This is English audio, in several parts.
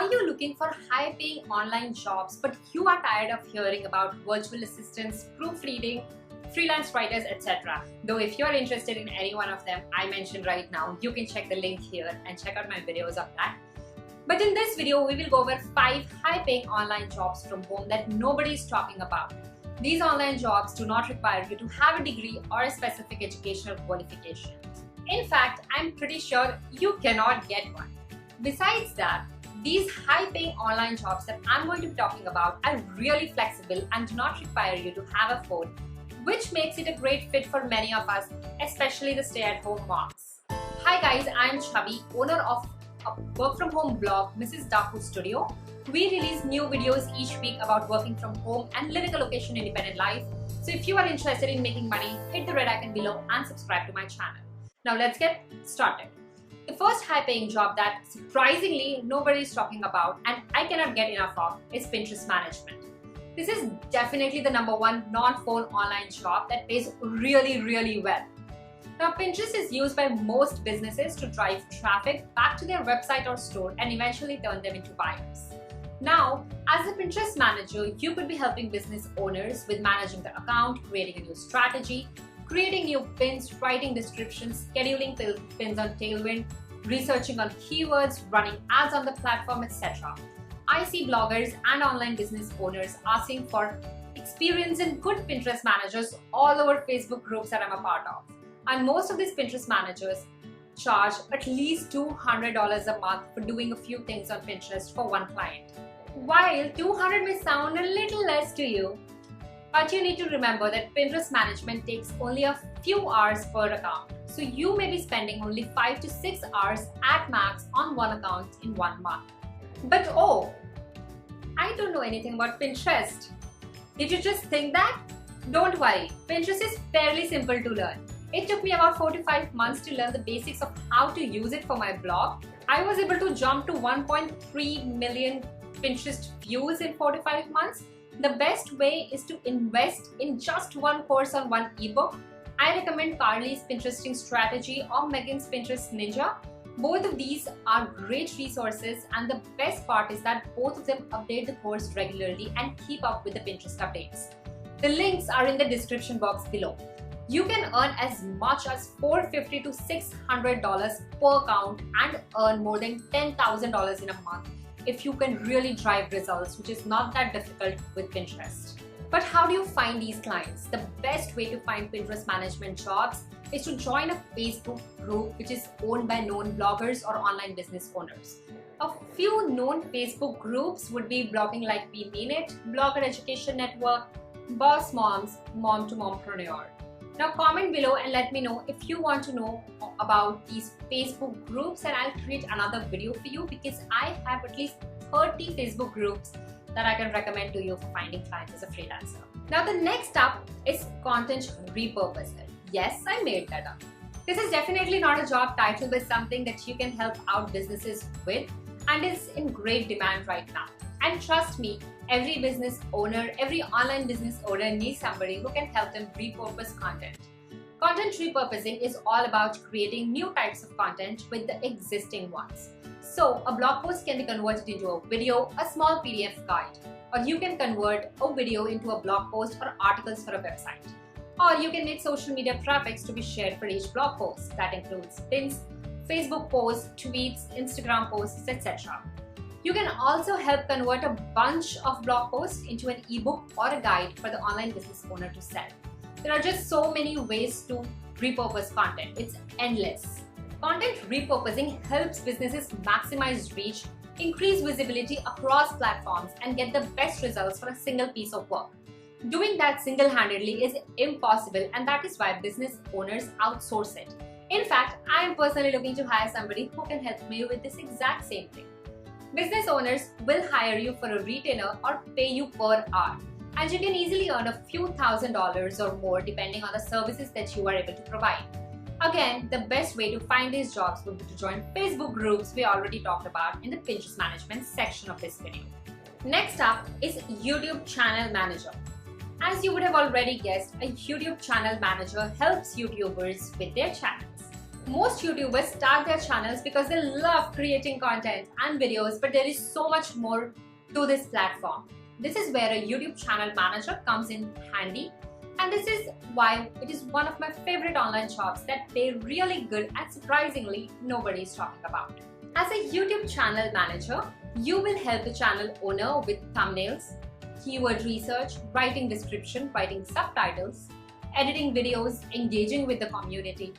Are you looking for high-paying online jobs but you are tired of hearing about virtual assistants, proofreading, freelance writers, etc.? Though if you are interested in any one of them I mentioned right now, you can check the link here and check out my videos of that. But in this video, we will go over 5 high-paying online jobs from home that nobody is talking about. These online jobs do not require you to have a degree or a specific educational qualification. In fact, I'm pretty sure you cannot get one. Besides that, these high-paying online jobs that I'm going to be talking about are really flexible and do not require you to have a phone, which makes it a great fit for many of us, especially the stay-at-home moms. Hi guys, I'm Chavi, owner of a work-from-home blog, Mrs. Daku Studio. We release new videos each week about working from home and living a location-independent life. So if you are interested in making money, hit the red icon below and subscribe to my channel. Now let's get started. The first high-paying job that surprisingly nobody is talking about and I cannot get enough of is Pinterest management. This is definitely the #1 non-phone online job that pays really well. Now, Pinterest is used by most businesses to drive traffic back to their website or store and eventually turn them into buyers. Now, as a Pinterest manager, you could be helping business owners with managing their account, creating a new strategy, creating new pins, writing descriptions, scheduling pins on Tailwind, researching on keywords, running ads on the platform, etc. I see bloggers and online business owners asking for experienced and good Pinterest managers all over Facebook groups that I'm a part of. And most of these Pinterest managers charge at least $200 a month for doing a few things on Pinterest for one client. While $200 may sound a little less to you, but you need to remember that Pinterest management takes only a few hours per account. So you may be spending only 5 to 6 hours at max on one account in 1 month. But oh, I don't know anything about Pinterest. Did you just think that? Don't worry, Pinterest is fairly simple to learn. It took me about 4 to 5 months to learn the basics of how to use it for my blog. I was able to jump to 1.3 million Pinterest views in 4 to 5 months. The best way is to invest in just one course on one ebook. I recommend Carly's Pinteresting Strategy or Megan's Pinterest Ninja. Both of these are great resources, and the best part is that both of them update the course regularly and keep up with the Pinterest updates. The links are in the description box below. You can earn as much as $450 to $600 per account and earn more than $10,000 in a month if you can really drive results, which is not that difficult with Pinterest. But how do you find these clients? The best way to find Pinterest management jobs is to join a Facebook group which is owned by known bloggers or online business owners. A few known Facebook groups would be Blogging Like We Mean It, Blogger Education Network, Boss Moms, Mom to Mompreneur. Now comment below and let me know if you want to know about these Facebook groups, and I'll create another video for you because I have at least 30 Facebook groups that I can recommend to you for finding clients as a freelancer. Now the next up is content repurposing. Yes, I made that up. This is definitely not a job title but something that you can help out businesses with and is in great demand right now. And trust me, every business owner, every online business owner needs somebody who can help them repurpose content. Content repurposing is all about creating new types of content with the existing ones. So a blog post can be converted into a video, a small PDF guide, or you can convert a video into a blog post or articles for a website. Or you can make social media graphics to be shared for each blog post. That includes pins, Facebook posts, tweets, Instagram posts, etc. You can also help convert a bunch of blog posts into an ebook or a guide for the online business owner to sell. There are just so many ways to repurpose content. It's endless. Content repurposing helps businesses maximize reach, increase visibility across platforms, and get the best results for a single piece of work. Doing that single-handedly is impossible, and that is why business owners outsource it. In fact, I am personally looking to hire somebody who can help me with this exact same thing. Business owners will hire you for a retainer or pay you per hour, and you can easily earn a few $1,000s or more depending on the services that you are able to provide. Again, the best way to find these jobs would be to join Facebook groups we already talked about in the Pinterest management section of this video. Next up is YouTube Channel Manager. As you would have already guessed, a YouTube Channel Manager helps YouTubers with their channels. Most YouTubers start their channels because they love creating content and videos, but there is so much more to this platform. This is where a YouTube channel manager comes in handy, and this is why it is one of my favorite online jobs that pay really good and surprisingly nobody is talking about. As a YouTube channel manager, you will help the channel owner with thumbnails, keyword research, writing description, writing subtitles, editing videos, engaging with the community,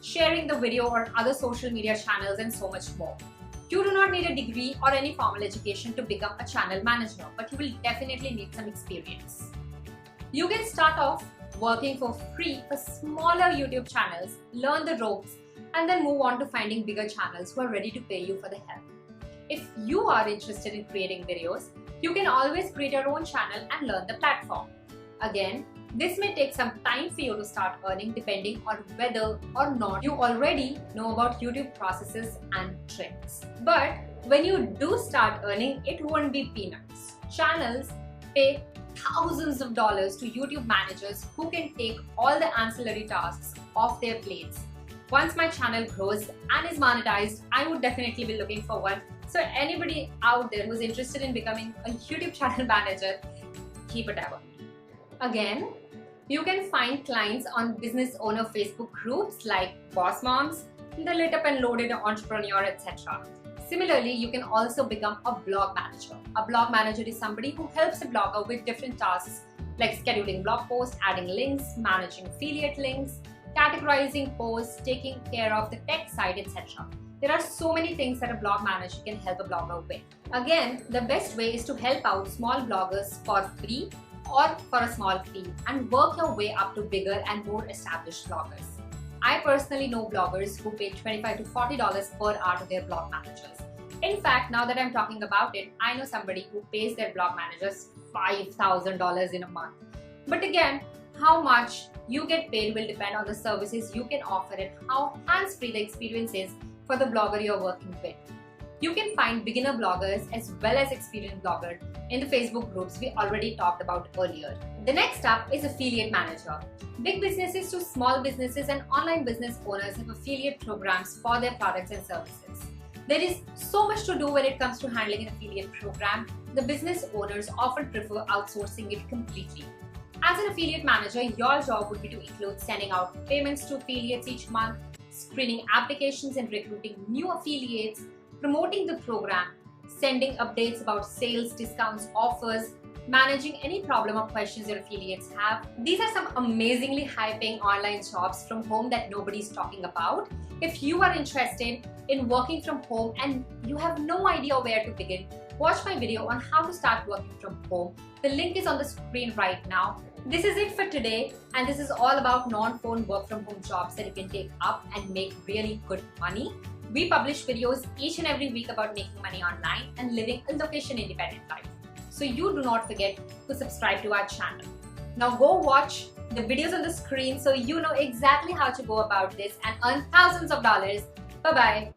sharing the video on other social media channels, and so much more. You do not need a degree or any formal education to become a channel manager, but you will definitely need some experience. You can start off working for free for smaller YouTube channels, learn the ropes, and then move on to finding bigger channels who are ready to pay you for the help. If you are interested in creating videos, you can always create your own channel and learn the platform. Again, this may take some time for you to start earning depending on whether or not you already know about YouTube processes and tricks. But when you do start earning, it won't be peanuts. Channels pay thousands of dollars to YouTube managers who can take all the ancillary tasks off their plates. Once my channel grows and is monetized, I would definitely be looking for one. So anybody out there who's interested in becoming a YouTube channel manager, keep it ever. Again, you can find clients on business owner Facebook groups like Boss Moms, the Lit Up and Loaded Entrepreneur, etc. Similarly, you can also become a blog manager. A blog manager is somebody who helps a blogger with different tasks like scheduling blog posts, adding links, managing affiliate links, categorizing posts, taking care of the tech side, etc. There are so many things that a blog manager can help a blogger with. Again, the best way is to help out small bloggers for free or for a small fee and work your way up to bigger and more established bloggers. I personally know bloggers who pay $25 to $40 per hour to their blog managers. In fact, now that I'm talking about it, I know somebody who pays their blog managers $5,000 in a month. But again, how much you get paid will depend on the services you can offer and how hands-free the experience is for the blogger you're working with. You can find beginner bloggers as well as experienced bloggers in the Facebook groups we already talked about earlier. The next up is affiliate manager. Big businesses to small businesses and online business owners have affiliate programs for their products and services. There is so much to do when it comes to handling an affiliate program. The business owners often prefer outsourcing it completely. As an affiliate manager, your job would be to include sending out payments to affiliates each month, screening applications and recruiting new affiliates, promoting the program, sending updates about sales, discounts, offers, managing any problem or questions your affiliates have. These are some amazingly high-paying online jobs from home that nobody's talking about. If you are interested in working from home and you have no idea where to begin, watch my video on how to start working from home. The link is on the screen right now. This is it for today, and this is all about non-phone work from home jobs that you can take up and make really good money. We publish videos each and every week about making money online and living a location-independent life. So you do not forget to subscribe to our channel. Now go watch the videos on the screen so you know exactly how to go about this and earn thousands of dollars. Bye-bye.